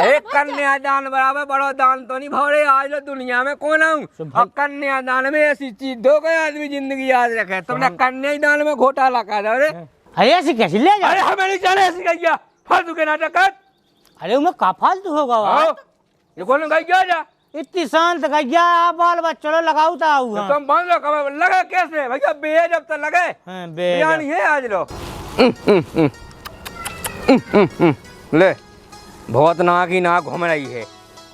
एक कन्यादान बराबर बड़ो दान तो नहीं भौरे आज दुनिया में कौन आऊँ और कन्यादान में ऐसी चीज दो गए आदमी जिंदगी याद रखे तुमने कन्यादान में घोटाला कर अरे ऐसी कैसी ले जा? अरे हमें नहीं चले ऐसी गैया फालतू के नाटक कर। अरे उनमें का फालतू होगा ये कौन गैया जा इतनी शांत गैया बाल बच्चों लगाऊ था तुम बंद लो लगे कैसे भैया बे जब तक लगे बयान ये आज लो ले बहुत नाक ही नाक घूम रही है।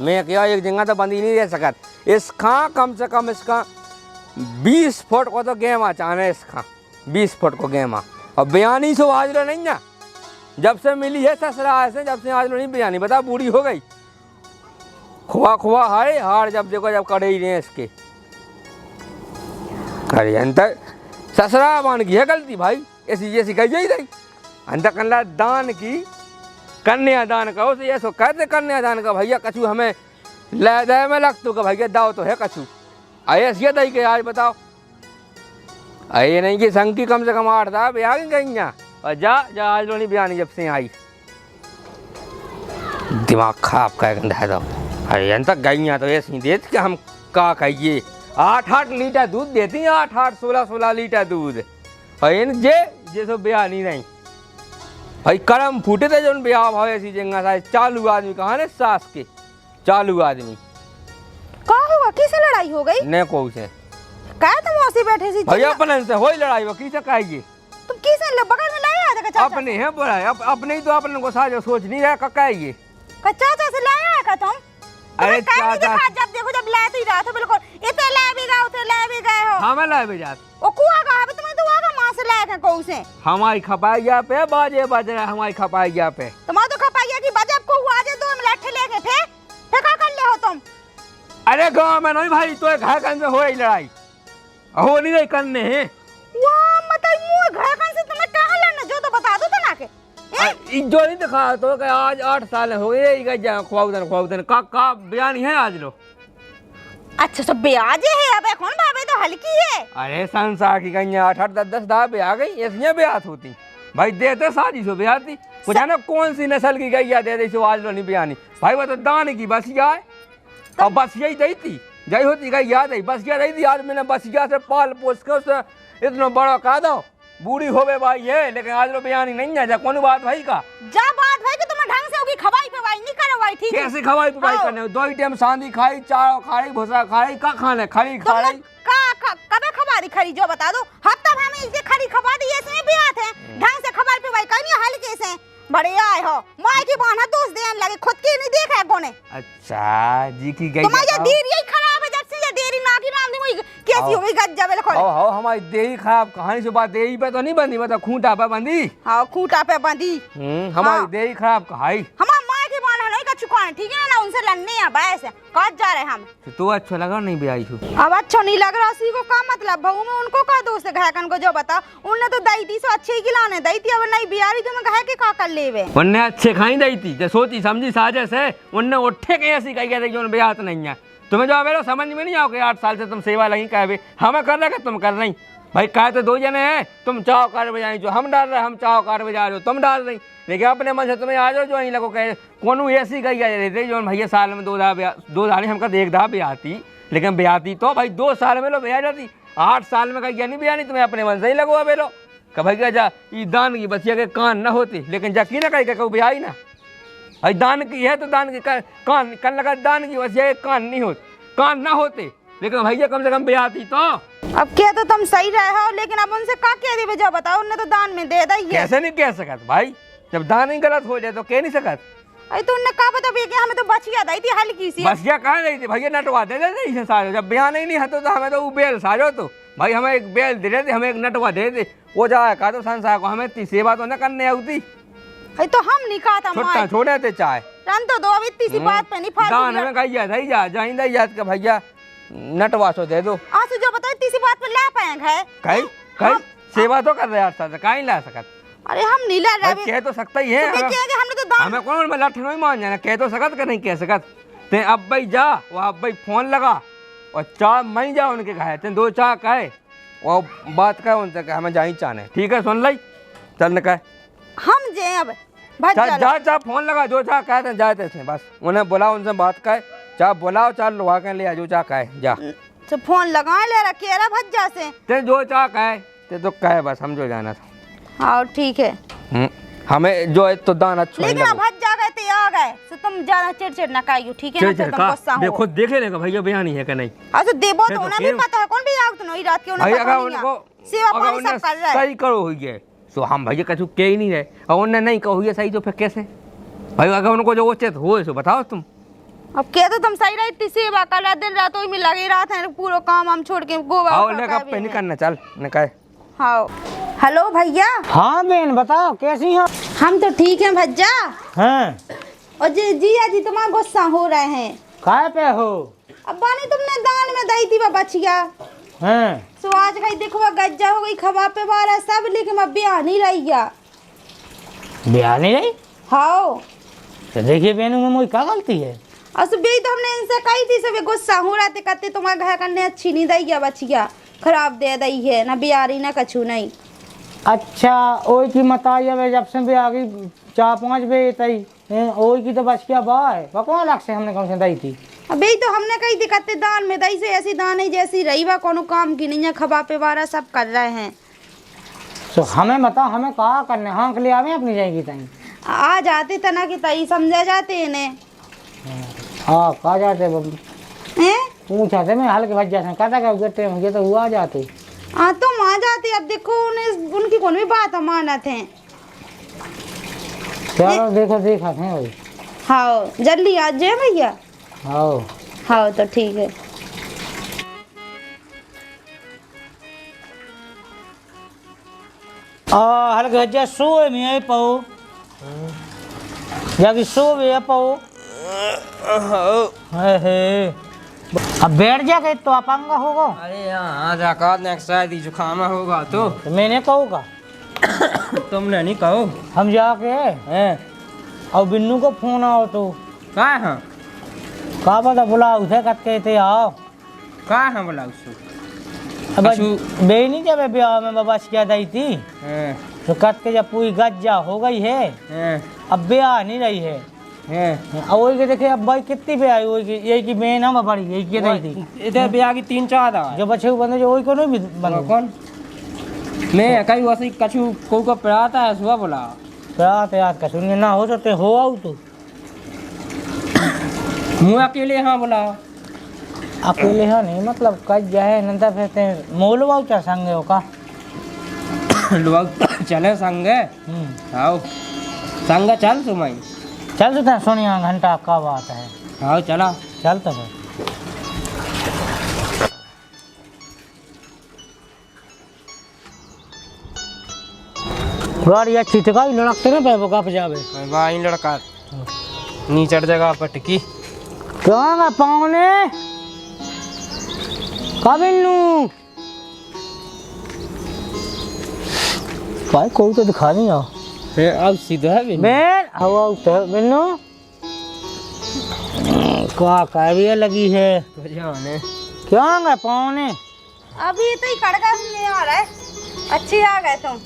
मैं क्या एक जगह तो बंदी नहीं रह सकत इसका कम से कम इसका 20 फुट को तो गेमा चाहने इसका 20 फुट को गेमा और बयानी सो आज लो नहीं ना जब से मिली है ससुरा से जब से आज लो नहीं बयानी बता बूढ़ी हो गई खुआ खुआ हाय हार जब देखो जब कड़े ही रहे इसके अरे अंतर ससुरा मान की है गलती भाई ऐसी जैसी कही ही रही अंतर कन्ला दान की कन्यादान का उसे ये सो कहते कन्यादान का भैया कछु हमें ले दे में लग तो का भैया दाव तो है कछु ऐसे दई के आज बताओ ये नहीं कि संग की कम से कम 8 था ब्याह गई और जा आज लो नहीं बयानी जब से आई दिमाग खराब कर गंधा दो अरे अन तक गई तो ऐसी देती कि हम का कहिए 8-8 लीटर दूध देती हैं 8-8 16-16 लीटर दूध और इन जे सो ब्याह नहीं भाई करम फूटे थे जो ब्याह भाव ऐसी जगह था चालू आदमी कहा ने सास के चालू आदमी का हुआ किसे लड़ाई हो गई ने को से का तुम ऐसे बैठे सी भैया अपन से होई लड़ाई वो किसे कहिए तुम किसे बगल में लाया था चाचा अपने है बोला अपने ही तो अपने को साजो सोच नहीं रहा का ये चाचा से लाया है का तुम अरे चाचा जब देखो जब ला ही रहा था बिल्कुल इतने ला भी गए उतने ला भी गए हो हां मैं ला भी जात ओ कुआ का है तुम्हें तो आगा मां से लाया है कौ से हमारी खपाइया पे बाजे बज रहा हमारी खपाइया पे तुम्हारा तो खपाइया की बजब को हुआ जे 2 मिनट लेके थे का कर ले हो तुम अरे गांव में नहीं भाई तो घर कन से हो रही लड़ाई हो नहीं रही करने है वाह मतलब मुंह घर कन से तुम्हें कहां लड़ना जो तो बता दो तना के जो नहीं दिखा तो कि आज 8 साल हो गए जा खुआउदन का बयानी है आज लो अच्छा सब ब्याज है अबे कौन भाभी तो हल्की है अरे संसार की कहीं 8-8 10-10 दा ब्याह गई ऐसी ब्याह होती भाई देते शादी सो ब्याह थी कुछ है ना कौन सी नस्ल की गई दे दे सो आज लो नहीं बयानी भाई वो तो दान की बसिया है और बसिया ही दी थी जय होती गई याद है बसिया दी थी आज मैंने बसिया से पाल पोस के उसे इतना बड़ा का दो बूढ़ी होवे भाई है लेकिन आज लो बयानी नहीं है जा कौन बात भाई का जा बात भाई कि तुम्हें ढंग से होगी खवाई पे भाई नहीं करो भाई ठीक है कैसे खवाई पे भाई करने 2 टाइम सांदी खाई चार खाई भूसा खाई का खाने खरी खाई का कबे खबारी खरी जो बता दो हफ्ता भर में इसे खरी खबा दी इसमें भी आते ढंग से खवाई पे भाई करनी हल्के से बड़े आए हो माय की बहना दोस्त देन लगे खुद की नहीं देखा है कोने अच्छा जी की गई तुम्हारी देरी ही खराब है जब से ये देरी ना की नाम नहीं कैसी हो गई गज्जा बेल खोले हो हमारी देही खराब कहानी से बात देही पे तो नहीं बंदी मतलब खूंटा पे बंदी हां खूंटा पे बंदी हमारी देही खराब कहाई हमार मां की बहना नहीं का चुका है ठीक है ना उनसे लड़ने आ बाय से कट जा रहे हम तो अच्छा लगा नहीं भी आई तू अब अच्छा नहीं लग रहा सी को का मतलब बहू में उनको का दोस्त है घाकन को जो बता उनने तो दई थी सो अच्छे ही खिलाने दई थी अब नहीं बियारी तो मैं कहे के का कर लेवे उनने अच्छे खाई दई थी जे सोची समझी साजिश है उनने उठे के ऐसी कही गई जो ब्याह नहीं है तुम्हें जो मेरे समझ में नहीं आओ कि 8 साल से तुम सेवा लगी कहे हमें कर रहे तुम कर रही भाई कहे तो 2 जने हैं तुम चाहो कार बजाई जो हम डाल रहे हम चाहो कार बजा रहे हो तुम डाल रही लेकिन अपने मन से तुम्हें आ जाओ जो नहीं लगो कहे कौन ऐसी गई रहते जो भैया साल में 2 दानी हमका 1 दा ब्याह थी लेकिन ब्याह थी तो भाई 2 साल में लो ब्याह जाती 8 साल में कहीं नहीं ब्याह नहीं तुम्हें अपने मन से ही लगो अबे लो कि भैया जा ये दान की बचिया के कान न होती लेकिन जा की ना कहीं कहूँ ब्याह ही ना भाई दान की है तो दान की कान कन लगा दान की बचिया के कान नहीं होते कान ना होते लेकिन भैया कम से कम ब्याह थी तो अब क्या तो तुम सही रहे हो लेकिन अब उनसे का कह दी जो बताओ उन्हें तो दान में दे दी कैसे नहीं कह सकत भाई जब दान ही गलत हो जाए तो कह नहीं सकत अरे तो उन्हें का बता भैया हमें तो बचिया दी थी हल्की सी बचिया कहाँ गई थी भैया नटवा दे देते इसे साजो जब ब्याह नहीं है तो हमें तो वो बेल साजो तो भाई हमें एक बेल दे देते हमें एक नटवा दे दे वो जाए का तो संसार को हमें सेवा तो न करने आती तो हम नहीं कहा था छोटा छोड़े थे चाहे रन तो दो अब इतनी सी बात पे नहीं फालतू दान में कही जाए जा जाई दई जात के भैया नटवासो दे दो आंसू जो बताओ इतनी सी बात पे ला पाएंगे है कहीं सेवा तो कर रहे यार साथ कहीं ला सकत अरे हम नहीं ला रहे कह तो सकता ही है हमने तो दान हमें कौन में लठ नहीं मान जाना कह तो सकत कर नहीं कह सकत ते अब भाई जा वो अब भाई फोन लगा और चाह मैं जा उनके कहे ते 2 चाह कहे वो बात कहे उनसे कहे हमें जाई चाहने ठीक है सुन लाई चल न कहे हम जे अब भज जा जा जा जा फोन लगा जो चाह कहे जाते थे बस उन्हें बुलाओ उनसे बात कहे चाह बुलाओ चाह लुहा के ले जो चाह कहे जा तो फोन लगा ले रखे रहा भज जा से। ते जो चाह कहे ते तो कहे बस हम जो जाना था। हाँ ठीक है हमें जो है तो दान अच्छा लेकिन अब भज जा गए थे आ गए तो तुम ज्यादा चिड़चिड़ ना काइयो ठीक है ना फिर तुम गुस्सा हो। देखो देखे लेगा भैया बयान है कि नहीं। अच्छा देबो फिर तो तो उन्हें भी फिर- पता है कौन भी आग तो नहीं रात के उन्हें भाई पता अगर नहीं उनको है। सेवा अगर पानी उन्हें सब कर रहा है। सही करो हुई है तो हम भैया कछु के ही नहीं रहे और उन्हें नहीं कहो हुई है सही तो फिर कैसे भाई अगर उनको जो उचित हो सो बताओ तुम। अब क्या तो तुम सही रही थी सेवा कर रहा दिन रात वही में लगे रहा था पूरा काम हम छोड़ के गोवा आओ ले कब पे नहीं करना चल न कहे। हाँ हेलो भैया। हाँ बहन बताओ कैसी हो। हम तो ठीक हैं भज्जा। हाँ और जी जिया जी तुम्हारा गुस्सा हो रहे हैं। काय पे हो। अब बानी तुमने दान में दी थी बचिया हाँ सो आज कहीं देखो गज्जा हो गई खबा पे बारा सब लेकिन अब ब्याह नहीं रही गया। ब्याह नहीं रही। हाँ तो देखिए बहनों में मुझे क्या गलती है। असुबी तो हमने इनसे कही थी सब गुस्सा हो रहा थे कहते तुम्हारे घर करने अच्छी नहीं दी गया बचिया खराब दे दी है ना बियारी ना कछू नहीं। अच्छा ओई की मताई अब जब से भी आ गई 4-5 बजे तई ओई की तो बच क्या बाय भगवान लाख से हमने कौन से दी थी। अभी तो हमने कही थी कहते दान में दई से ऐसी दान है जैसी रही बा कोनो काम की नहीं है खबा पे बारा सब कर रहे हैं। तो हमें बताओ हमें कहा करने हाँ के लिए आवे अपनी जाएगी तई आ जाते तना कि तई समझा जाते इन्हें। हाँ कहा जाते हैं पूछा थे मैं हाल के बच जाते कहता क्या गट्टे होंगे तो हुआ जाते। हाँ तो माँ जाती अब देखो उन्हें उनकी कौन भी बात अमानत है। चलो देखो देखा थे वही। हाँ जल्दी आ जाए भैया। हाँ हाँ तो ठीक है। हल्के हज्जा सोए में आई पाओ जाके सो भी पाओ है अब बैठ जा के तो अपंगा होगा। अरे यहाँ जाकर नेक्स्ट शायद जुकाम होगा तो मैंने कहूँगा तुमने नहीं कहो। हम जाके हैं और बिन्नू को फोन आओ तो कहाँ है का पता बुला उसे कत कहते आओ कहाँ है बोला उसको। अब कछु- बे नहीं जब ब्याह में बाबा क्या दी थी हैं तो कत के जब पूरी गज्जा हो गई है हैं अब ब्याह नहीं रही है। हैं और वही के देखे अब भाई कितनी पे आई वही की यही की बहन हम बड़ी यही की दी थी इधर ब्याह की 3-4 आ जो बच्चे को बंदे जो वही को नहीं बंदे कौन मैं कहीं वैसे कछु को पढ़ाता है सुबह बोला रात याद का सुनिए ना हो सकते हो आओ तो मुँह अकेले हाँ बोला अकेले है नहीं मतलब कज जाए नंदा फिरते मोल वाउचा संगे हो का लोग चले संग आओ संग चल तुम्हारी चल तो सोनिया घंटा का बात है। आओ चला चल तो फिर गाड़ी अच्छी थी का लड़कते ना पे का जावे भाई लड़का नीचे जगह पटकी क्या पावने काबिन्नू भाई कोई तो दिखा नहीं आओ फिर अब सीधा है भी बेन आओ तो बिन्नू का भी लगी है जाने क्या है पावने अभी तो ही कड़का नहीं आ रहा है। अच्छी आ गए तुम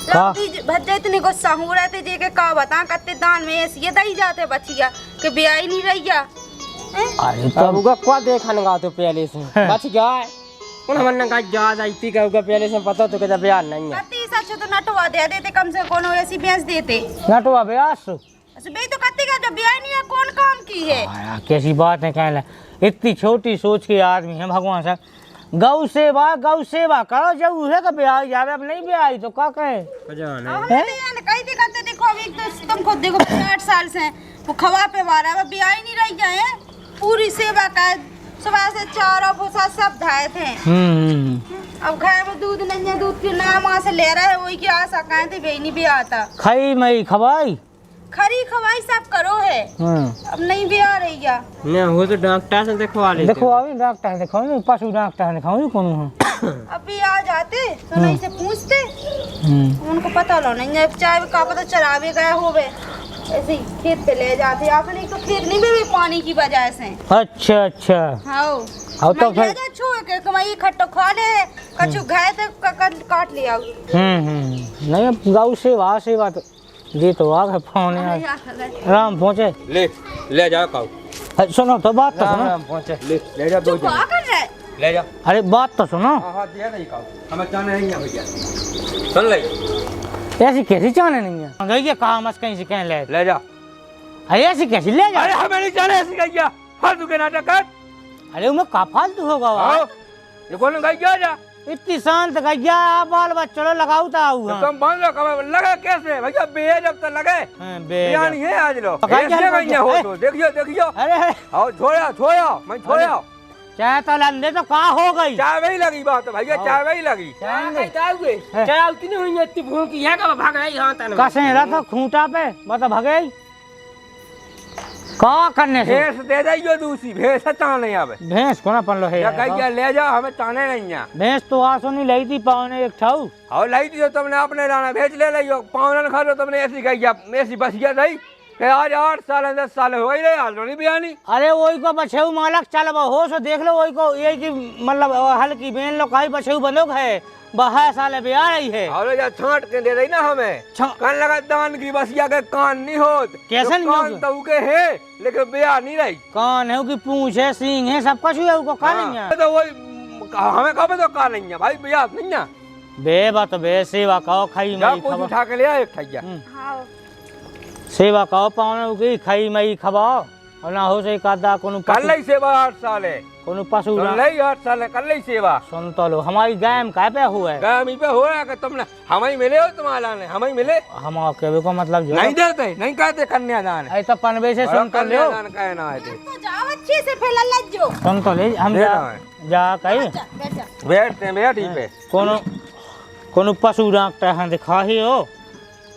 का भज्जे इतने गुस्सा हो रहे थे जे के का बता कत्ते दान में ऐसी ये दई जाते बचिया के ब्याह ही नहीं रही गया। अरे अब उगा क्या देखने का तो पहले से बच गया है उन हमने कहा जा जाती का उगा पहले से पता तो कि ब्याह नहीं है कत्ती सच तो नटवा दे देते कम से कोनो ऐसी भैंस देते। नटवा ब्यास अच्छा बे तो कत्ती का जब ब्याह ही नहीं है कौन काम की है। आया कैसी बात है कहला इतनी छोटी सोच के आदमी है भगवान साहब गौ सेवा करो जब उसे का ब्याह जावे अब नहीं ब्याह आई तो क्या कहे जाने हमने तो यार कई थी करते देखो अभी तो तुम खुद देखो 8 साल से वो खवा पे वारा अब ब्याह ही नहीं रही गए पूरी सेवा का सुबह से चारा भूसा सब धाए थे। अब घर में दूध नहीं है दूध के नाम वहाँ से ले रहा है वही की आशा कहे थे बेनी भी आता खाई मई खवाई खरी खवाई सब करो है अब नहीं भी आ रही है। नहीं हो तो डॉक्टर से दिखवा ले देखो अभी डॉक्टर दिखाओ पशु डॉक्टर दिखाओ कौन है अभी आ जाते तो नहीं से पूछते उनको पता लो नहीं है चाहे का पता चरावे गए होवे ऐसे ही खेत पे ले जाते आपने तो खेत नहीं भी पानी की वजह से। अच्छा अच्छा हाँ और तो फिर छू के कमाई खट्टो खा ले कछु गए तो काट लिया। नहीं अब गौ सेवा तो जी तो आ गए फोन अरे यार। यार, राम पहुँचे। ले जा काऊ सुनो तो बात तो सुनो। पहुंचे। ले जा दो चुप आ कर रहा है। ले जा। अरे बात तो सुनो। हाँ दिया नहीं काऊ हमें चाने नहीं है भैया सुन ले ऐसी कैसी चाने नहीं है गई कहा मत कहीं से कहीं ले जा। अरे ऐसी कैसी ले जा। अरे हमें नहीं जाने ऐसी गैया फालतू के नाटक कर। अरे उनमें का फालतू होगा आओ ये कौन गैया जा इतनी शांत गैया आप बाल बच्चों लगाऊ था तुम बंद लो कब लगे कैसे भैया बे जब तक लगे बिरयानी है आज लो ऐसे गैया हो तो देखियो देखियो। अरे आओ छोड़ो मैं छोड़ो चाय तो लंदे तो कहाँ हो गई। चाय वही लगी बात भैया चाय वही लगी। चाय उतनी हुई इतनी भूख है कब भाग रही यहाँ तक कसे रहा खूंटा पे बता भगे का करने से। भैंस दे जाइयो दूसरी भैंस चाने आवे भैंस को ना पन लो है या गैया ले जाओ हमें चाने नहीं है। भैंस तो आसो नहीं लाई थी पावने एक ठाऊ और लाई थी तुमने अपने दाना भेज ले लियो पावना खा लो तुमने ऐसी गैया ऐसी बसिया नहीं कि आज 8 साल 10 साल हो गई रे हाल नहीं बियानी। अरे वही को बछेऊ मालक चल हो सो देख लो वही को ये की मतलब हल्की बेन लो काई बछेऊ बंदोक है 12 साल ब्याह रही है। और या छांट के दे रही ना हमें कान लगा दान की बसिया के कान नहीं होत कैसे नहीं कान तो के है लेकिन ब्याह नहीं रही। कान है कि पूंछ है सींग है सब कुछ है उसको का नहीं है। तो वही हमें कब तो का नहीं है भाई ब्याह नहीं है बे बात बे सेवा खाओ खाई मई कुछ उठा के ले एक ठैया हाँ सेवा खाओ पावने की खाई मई खवाओ और ना हो से कादा कोनो कल ही सेवा 8 साल है कोनो पशु कल ही 8 साल है कल ही सेवा सुन तो लो हमारी गाय में काय पे हुआ है गामी पे हो रहा है कि तुमने हमें ही मिले हो तुम्हारा ने हमें ही मिले हम के को मतलब जो नहीं देते नहीं कहते कन्यादान है ऐसा पनबे से सुन तो लो कन्यादान कहना है तो जाओ अच्छे से फैला लज्जो। सुन तो ले हम जा कही बैठ जा। बैठते बैठ ही पे कोनो कोनो पशु डॉक्टर हां दिखा ही हो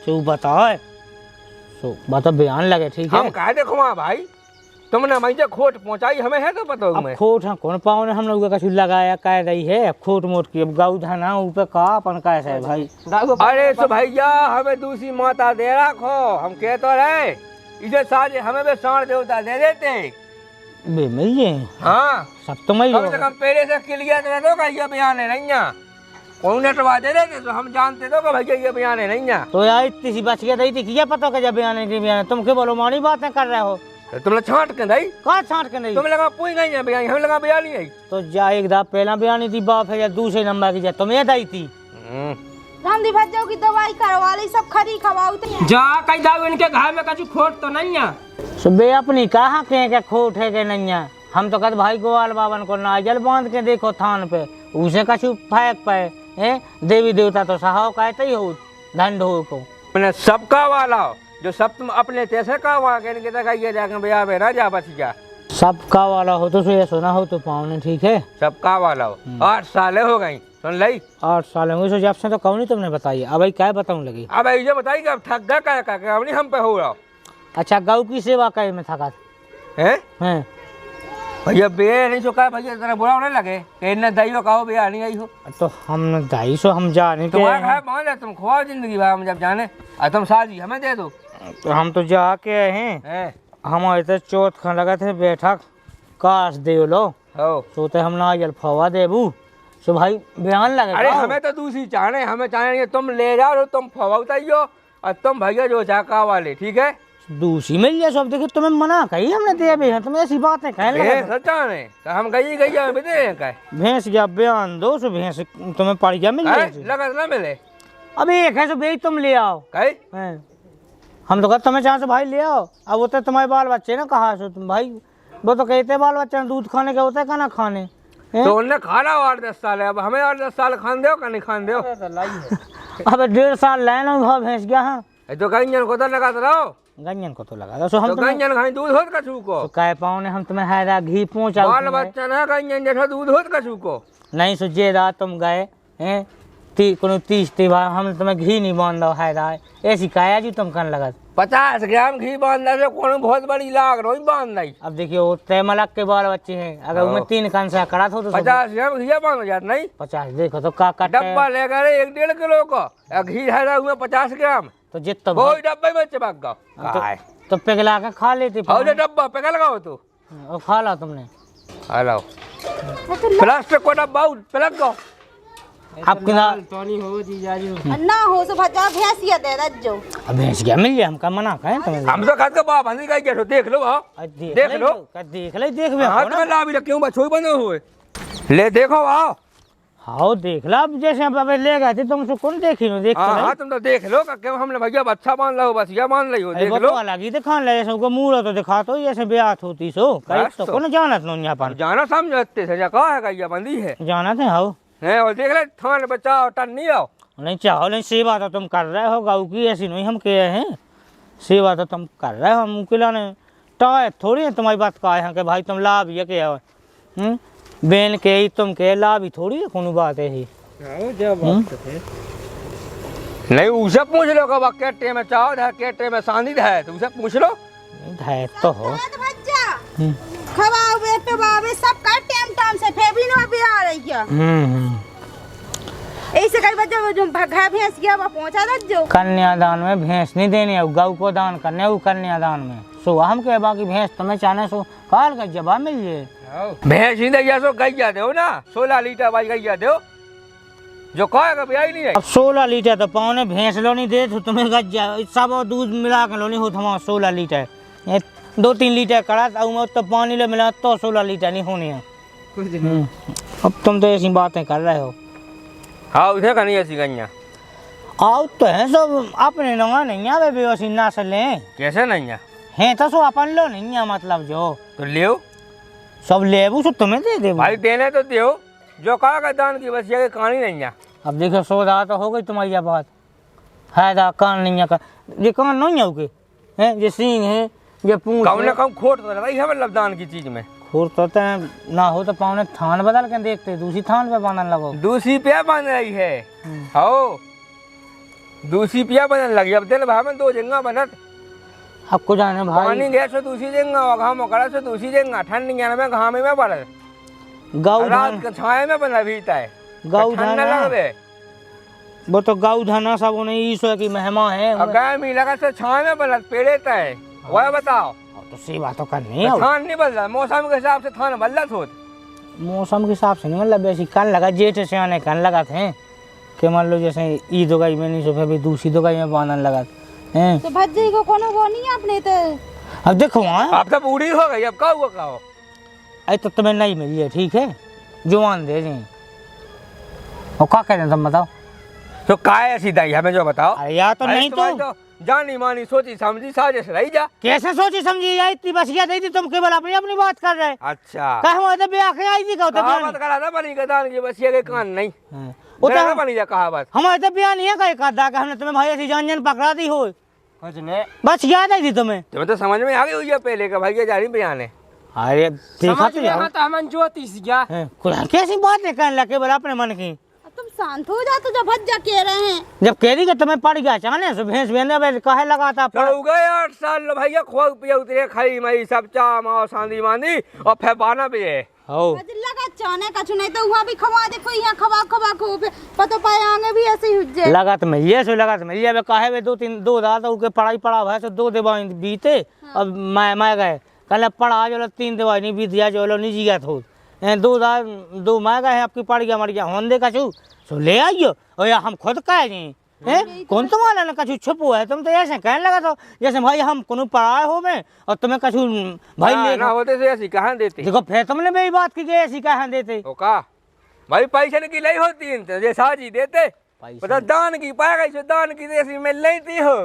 तू बताओ सो बता बयान लगे ठीक है हम कहे देखो भाई तुमने मुझे खोट पहुंचाई हमें है तो पता अब खोट हाँ कौन पाओ ने हम लोग कछु लगाया कह रही है खोट मोट की अब गाऊ धाना ऊपर का अपन कैसे है भाई। अरे तो भैया हमें दूसरी माता दे रखो हम कह तो रहे इसे सारे हमें भी साण देवता दे देते बे मिल गए हाँ सब तो मैं कम से कम पहले से क्लियर कर दो ये बयान है नहीं है कौन नेटवा दे देते तो हम जानते तो भैया ये बयान है नहीं है। तो यार इतनी सी बच गया थी क्या पता क्या बयान नहीं बयान तुम के बोलो मानी बातें कर रहे हो तो तुमने छांट के नहीं कहाँ छांट के नहीं तुम लगा पूछ नहीं है बयान हमें लगा बयान नहीं तो जा एक दा पहला बयानी थी बाप है या दूसरे नंबर की जा तुम्हें दाई थी रामदी भज्जो की दवाई करवा ली सब खरी खवाऊ तो जा कहीं जाओ इनके घर में कछु खोट तो नहीं है सुबह अपनी कहाँ के खोट है के नहीं है हम तो कहते भाई गोवाल बाबन को नारियल बांध के देखो थान पे उसे कछु फेंक पाए है देवी देवता तो सहाव कहते ही हो धन ढो को मैंने सबका वाला जो सब तुम अपने तैसे का वहाँ कहने के तक ये जाकर भैया बेरा जा बच जा सबका वाला हो तो ये सुना हो तो पावने ठीक है सबका वाला हो 8 साल हो गई सुन ली 8 साल में जब से तो कौन नहीं तुमने बताई अब भाई क्या बताऊं लगी अब ये बताइए कि अब ठग गया क्या अब नहीं हम पे हो रहा। अच्छा गौ की सेवा करे में थका हैं भैया बे नहीं चुका भैया तेरा बुरा होने लगे कहना दही कहो भैया नहीं आई हो तो हम 250 हम जाने तुम्हारा घर मान ले तुम खुआ जिंदगी भाई हम जब जाने और तुम शादी हमें दे दो तो हम तो जाके आए हैं हमारे तो चौथ खा लगा थे बैठक काश दे लो हो सोते हम नारियल फवा देबू सो भाई बयान लगे अरे हमें तो दूसरी चाहने हमें चाहने तुम ले जाओ तुम फवा उतारियो और तुम भैया जो चाका वाले ठीक है दूसरी मिल जाए सब देखो तुम्हें मना कही हमने दे भैया तुम्हें ऐसी बात है कहने लगे सच्चा ने तो हम गई दे भैंस या बयान दो सो भैंस तुम्हें पड़ गया मिल जाए लगा ना मिले अब एक है सो भाई तुम ले आओ कहे हम तो कहते तुम्हें चाह से भाई ले आओ अब वो तो तुम्हारे बाल बच्चे ना कहा सो तुम भाई वो तो कहते बाल बच्चे दूध खाने के होते का ना खाने तो उन्हें खाना 8-10 साल है अब हमें 8-10 साल खान दो का नहीं खान दो अब 1.5 साल लाइन भाव भैंस गया हाँ तो गंजन को तो लगा रहो गंजन को तो लगा सो हम तो गंजन खाई दूध होत कछु को तो कह पाओ ने हम तुम्हें हैरा घी पहुंचा बाल बच्चा ना गंजन जैसा दूध होत कछु को नहीं सो जे रात तुम गए हैं 30 त्योहार हम तुम्हें घी नहीं बांध दो हैरा ऐसी काया जी तुम कन लगा 50 ग्राम घी बांधने से कौन बहुत बड़ी लाग रोज बांध नहीं। अब देखिए वो तय मलक के बाल बच्चे हैं अगर उनमें 3 कंसा करा तो 50 ग्राम घी बांध जात नहीं 50 देखो तो का डब्बा लेकर 1-1.5 किलो का घी है हुए 50 ग्राम तो जितना वो डब्बे में चिपक गया तो पिघला के खा लेते और डब्बा पिघल लगाओ तो और खा ला तुमने हेलो प्लास्टिक को डब्बा पिघल गो आपके ना तो नहीं हो जीजाजी ना हो तो भजा भैंसिया दे दज्जो। अब भैंस क्या मिल गया हमका मना कहें तुम्हें हम तो खाद का बाप हंसी का क्या देख लो आओ देख लो देख ले देख भी हाथ में ला भी क्यों बछोई बने हुए ले देखो आओ हाँ देख ला अब जैसे अब ले गए थे तुमसे कौन देखी नो देख हाँ तुम तो देख लो क्यों हमने भैया अच्छा मान लो बस ये मान लो देख लो अलग ही दिखा ले सबको मुंह तो दिखा तो ऐसे ब्याह होती सो कहीं तो कौन जाना नो यहाँ पर जाना समझते थे क्या है कहिया बंदी है जाना थे हाँ है और देख ले थान बचाओ टन नहीं आओ नहीं चाहो नहीं सेवा तो तुम कर रहे हो गाँव की ऐसी नहीं हम कहे हैं सेवा तो तुम कर रहे हो हम खिलाने टाय थोड़ी है तुम्हारी बात का है कि भाई तुम लाभ ये क्या है बेन के ही तुम के लाभ ही थोड़ी है कौन बात है ही नहीं उसे पूछ लो कब केटे में चाहो है केटे में शांति है तो उसे पूछ लो है तो हो भज्जा खवावे पे बावे सब का टाइम से फेबी ना भी आ रही क्या ऐसे कई बच्चे वो जो भगा भैंस गया वो पहुंचा दज्जो। कन्यादान में भैंस नहीं देनी है गौ को दान करने वो कन्यादान में सो हम कहे बाकी भैंस तुम्हें चाहने सो काल का जवाब मिल जाए भैंस ही नहीं सो गैया दो ना 16 लीटर वाली गैया दो जो कहेगा भी आई नहीं है अब 16 लीटर तो पौने भैंस लो नहीं दे तो तुम्हें गज्जा सब दूध मिला के लो नहीं हो तुम्हारा 16 लीटर 2-3 लीटर करा तो पानी ले मिला तो 16 लीटर नहीं होनी है अब तुम तो ऐसी बातें कर रहे हो हाँ उसे करनी ऐसी गैया आओ तो है सब अपने नंगा नहीं आवे बेवसी ना से ले कैसे नहीं है तो सो अपन लो नहीं है मतलब जो तो ले सब लेबू सो तुम्हें दे दे भाई देने तो दो जो कहा दान की बस ये कहानी नहीं है अब देखो सौदा तो हो गई तुम्हारी ये बात है दा कान नहीं है ये कान नहीं है के हैं ये सींग है ये पूंछ कम ना कम खोट तो रही है मतलब दान की चीज में खोर तो ना हो तो पाँव ने थान बदल के देखते दूसरी थान पे बांधने लगो दूसरी पिया बन रही है हो दूसरी पिया बनने लगी अब दिल भाई में 2 जगह बनत आपको जाने भाई पानी गैस से दूसरी जगह घाम कड़ा से दूसरी जगह ठंड में घाम में पड़ गौ रात के छाए में बना भीता है गौ ठंड लगे वो तो गौ धना सब उन्हें ईश्वर की महिमा है अगर मिला का से छाए में बना पेड़े तय वह बताओ तो सेवा तो करनी है थान नहीं बदला मौसम के हिसाब से थान बदलत होत मौसम के हिसाब से नहीं मतलब वैसे कान लगा जेठ से आने कान लगा थे कि मान लो जैसे ईद हो गई में नहीं सो फिर दूसरी दो गई में बांधने लगा हैं तो भज्जी को कोनो वो नहीं अपने तो अब देखो अब तो बूढ़ी हो गई अब का हुआ का हो अरे तो तुम्हें नहीं मिली है ठीक है जुबान दे दी और क्या कहते हैं तुम बताओ तो काय ऐसी दाई हमें जो बताओ अरे यार तो नहीं तो जानी मानी सोची समझी साजिश रही जा कैसे सोची समझी यार इतनी बसिया दी थी तुम केवल अपनी अपनी बात कर रहे अच्छा कहा तो ब्याह के आई थी कहो तो कहावत करा था बनी गदान की बस ये के कान नहीं वो तो बनी जा कहावत हमारे तो ब्याह नहीं है कहीं का हमने तुम्हें भाई ऐसी जान जान पकड़ा दी हो कुछ नहीं बस याद आई थी तुम्हें तो समझ में आ गई हुई है पहले का भाई जा रही बयान है अरे देखा तो जाओ तो हमन ज्योतिष गया कैसी बातें कहने लगे बोला अपने मन की तुम शांत हो जा तो जब भज्जा कह रहे हैं जब कह दी कि तुम्हें पड़ गया चाहने से भैंस बेने कहे लगा था तो गए 8 साल भैया खोल पिया उतरे खाई मई सब चा माओ सांदी मांदी और फिर बाना पे है हो लगा चाने कछु नहीं तो हुआ भी खवा देखो यहाँ खवा खवा खो पे पतो पाए आगे भी ऐसे ही हुज्जे लगा तो मैं सो लगा तो मैं वे काहे वे 2 रात उनके पढ़ाई पढ़ा है तो 2 दिवाई बीते अब मैं गए कल पढ़ा जो 3 दिवाई नहीं बीत गया जो लो निजी गया थो 2 मैं गए आपकी पड़ गया मर गया होन दे कछु सो ले आइयो और या हम खुद कहे जी हैं कौन तुम्हारा ना कछु छुपो है तुम तो ऐसे कहने लगा तो जैसे भाई हम कोनो पढ़ाए हो में और तुम्हें कछु भाई ले ना होते से ऐसी कहां देते देखो फिर तुमने मेरी बात की ऐसी कहां देते ओ का भाई पैसे की लई होती है ये साजी देते पता दान की पाए गई दान की जैसी मिल लेती हो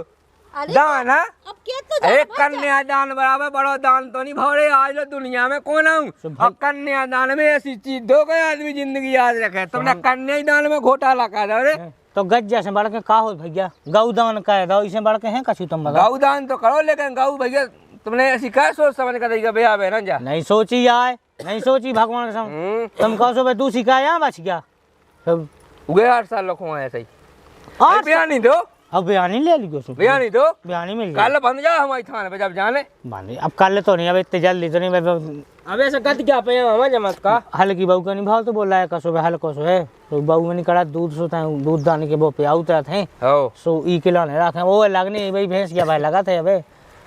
दान है अब क्या तो अरे कन्यादान बराबर बड़ा दान तो नहीं भरे आज लो दुनिया में कौन आऊं और कन्यादान में ऐसी चीज दो गए आदमी जिंदगी याद रखे तुमने कन्यादान में घोटाला कर रहे तो गज्जा से बढ़ के का हो भैया गौदान कह दो इसे बढ़ के हैं कछु तुम बताओ गौदान तो करो लेकिन गौ भैया तुमने ऐसी क्या सोच समझ कर देगा भैया बहन जा नहीं सोची आए नहीं सोची भगवान कसम तुम कहो सो तू सिखाया बच गया उगे 8 साल रखो ऐसे ही आठ बयान नहीं दो अब बयानी ले लियो सो बयानी दो बयानी मिल गया कल बंद जा हमारी थाने पे जब जाने बांधे अब कल तो नहीं अब इतने जल्दी तो नहीं अब ऐसा गद क्या पे हम जमत का हल की बहू का नहीं भाव तो बोल रहा है कसो हल कसो है तो बहू में नहीं करा दूध सोता है दूध दाने के वो पे उतरा थे हो सो ई के लाने रखे वो लगने भाई भैंस क्या भाई लगा थे अबे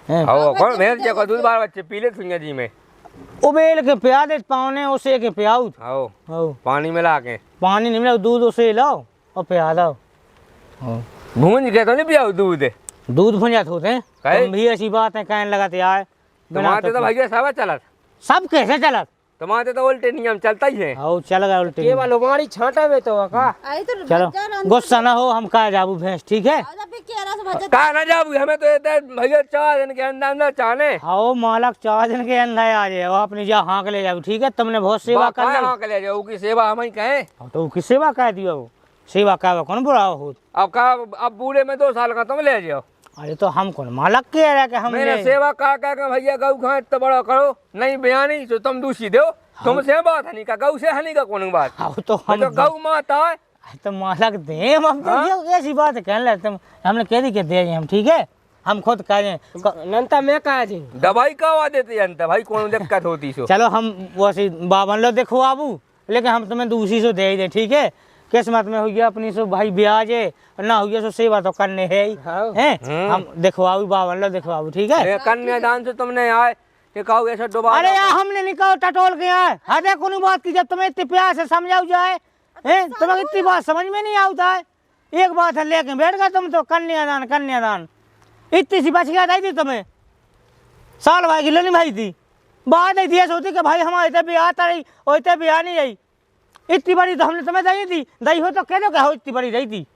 हो कौन भैंस क्या दूध बार बच्चे पीले सुनिया जी में उबेल के पिया दे पावने उसे के पियाऊ आओ हो पानी मिला के पानी नहीं मिला दूध उसे लाओ और पिया दो हो भूंज के तो नहीं पियाओ दूध दूध भुंजात होते हैं काहे? तुम भी ऐसी बात है कहने लगाते यार तुम्हारे तो भैया सब चलत सब कैसे चला तुम्हारे तो उल्टे नियम चलता ही है। आओ चल गए उल्टे केवल हमारी छांटा में तो का आई तो चलो गुस्सा ना हो हम कहा जाबू भैंस ठीक है जब भी कह रहा से भजत कहा ना जाबू हमें तो ये भैया 4 दिन के अंदर चाहने आओ मालक 4 दिन के अंदर आ जाए वो अपनी जा हाँक ले जाओ ठीक है तुमने बहुत सेवा कर ली हाँ ले जाओ की सेवा हम ही कहें। तो उसकी सेवा कह दियो वो सेवा कह कौन बुरा हो अब कहा अब बूढ़े में 2 साल का तुम ले जाओ। अरे तो हम कौन मालक कह रहा कि हम मैंने सेवा कहा के भैया गऊ खा इतना बड़ा करो नहीं बयानी तो तुम दूसरी दो तुमसे बात हनी का गऊ से हनी का कौन बात आओ तो हम तो गऊ माता है। तो मालक दे हम तो ये ऐसी बात कहने लगे तुम हमने कह दी कि दे हम ठीक है हम खुद कह रहे नंता मैं कहा जी दवाई का आवा देते अंत भाई कौन दिक्कत होती सो चलो हम वैसे बावन लो देखो आबू लेकिन हम तुम्हें दूसरी से दे ही दे ठीक है किस्मत में हो गया अपनी सो भाई ब्याज है ना हो गया सो सेवा तो करने है ही हाँ। हैं हम देखो आबू बावन लो देखो आबू ठीक है अरे कन्यादान से तुमने आए ये कहो ऐसा दोबारा अरे यार हमने निकाल टटोल के आए हदे कोई बात की जब तुम्हें इतने प्यार से समझाओ जाए हैं तुम्हें इतनी बात समझ में नहीं आता है एक बात है लेके बैठ गए तुम तो कन्यादान इतनी सी बच गया थी तुम्हें साल भाई की नहीं भाई थी बात आई थी ऐसी होती कि भाई हमारे इतने ब्याह आता रही और इतने ब्याह नहीं रही इतनी बड़ी तो हमने तुम्हें दही थी दही हो तो कह दो क्या हो इतनी बड़ी रही थी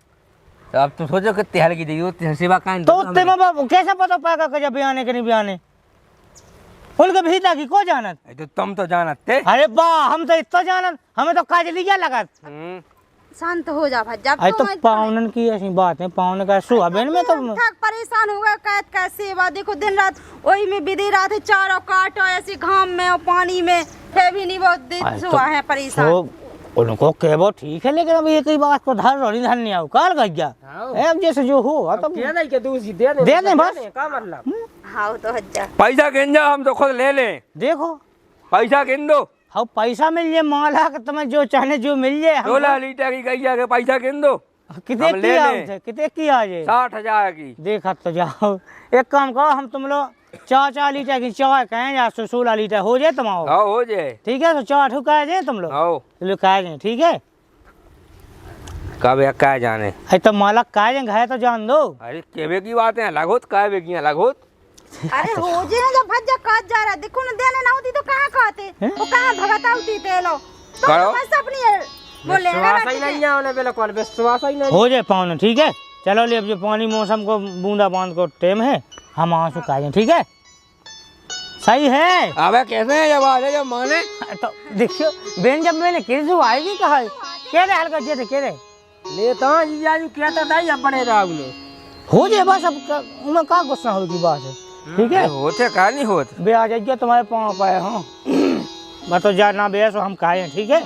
अब तुम सोचो कितनी हल्की दी उतनी सेवा कान तो उतने में कैसे पता पाएगा कि जब बयाने कि नहीं बयाने उनके भीतर की को जानत तो तुम तो जानते। अरे वाह हम तो इतना जानत हमें तो काजली क्या लगा शांत हो जा भज्जा अरे तो पावनन की ऐसी बात है पावन का सुहाबेन में तो थक परेशान हो गया कैद सेवा देखो दिन रात वही में बिदी रात है चारों काटो ऐसे घाम में और पानी में फिर भी नहीं वो दिन सुबह है परेशान तो उनको कहबो ठीक है लेकिन अब एक ही बात को धर रोनी धर नहीं आओ काल गया अब जैसे जो हो अब कह दे के दूसरी दे दे बस का मतलब हाँ तो भज्जा पैसा गिन जाओ हम तो खुद ले लें देखो पैसा गिन दो हाँ पैसा मिल जाए माला का तुम्हें जो चाहे जो मिल जाए 16 लीटर की गैया के पैसा गिन दो कितने हम ले की आ लें। जाए कितने की आ जाए 60,000 की देखा तो जाओ एक काम करो हम तुम लोग 4 लीटर की चाय कहें या 16 लीटर हो जाए तुम्हारा हाँ हो जाए ठीक है तो 4 ठुका जाए तुम लोग आओ लोग कह जाए ठीक है कब या क्या जाने। अरे तो मालक कह जाए घाय तो जान दो अरे केवे की बात है अलग होत कावे की अलग होत। अरे हो जे ना जब भज्जा काट जा रहा देखो ना देने ना होती तो कहाँ खाते वो कहाँ भगता होती थे लो तो करो। बस अपनी बोले विश्वास ही नहीं है उन्हें बिल्कुल विश्वास ही नहीं हो जाए पावन ठीक है चलो ले अब जो पानी मौसम को बूंदा बांध को टाइम है हम आंसू कह जाए ठीक है सही है। अबे कैसे है जब आ जाए जब माने तो देखियो बेन जब मैंने किसु आएगी कहा कह रहे हल्का जे कह रहे लेता जी आज कहता था अपने राग में हो जाए बस अब उनमें कहाँ गुस्सा होगी बात है ठीक है होते का नहीं होत बे आ जाइए तुम्हारे पाँव पाए हाँ मैं तो जा ना बे सो हम खाए ठीक है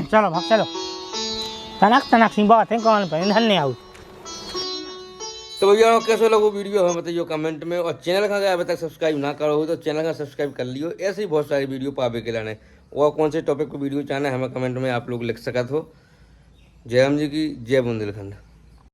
चलो भाग चलो तनक सी बात है कौन पर धन्य आऊ तो भैया कैसे लोगों वीडियो हमें बताइए कमेंट में और चैनल का अभी तक सब्सक्राइब ना करो हो तो चैनल का सब्सक्राइब कर लियो ऐसे ही बहुत सारी वीडियो पावे के लाने और कौन से टॉपिक पर वीडियो चाहना है हमें कमेंट में आप लोग लिख सकते हो। जय हम जी की जय बुंदेलखंड।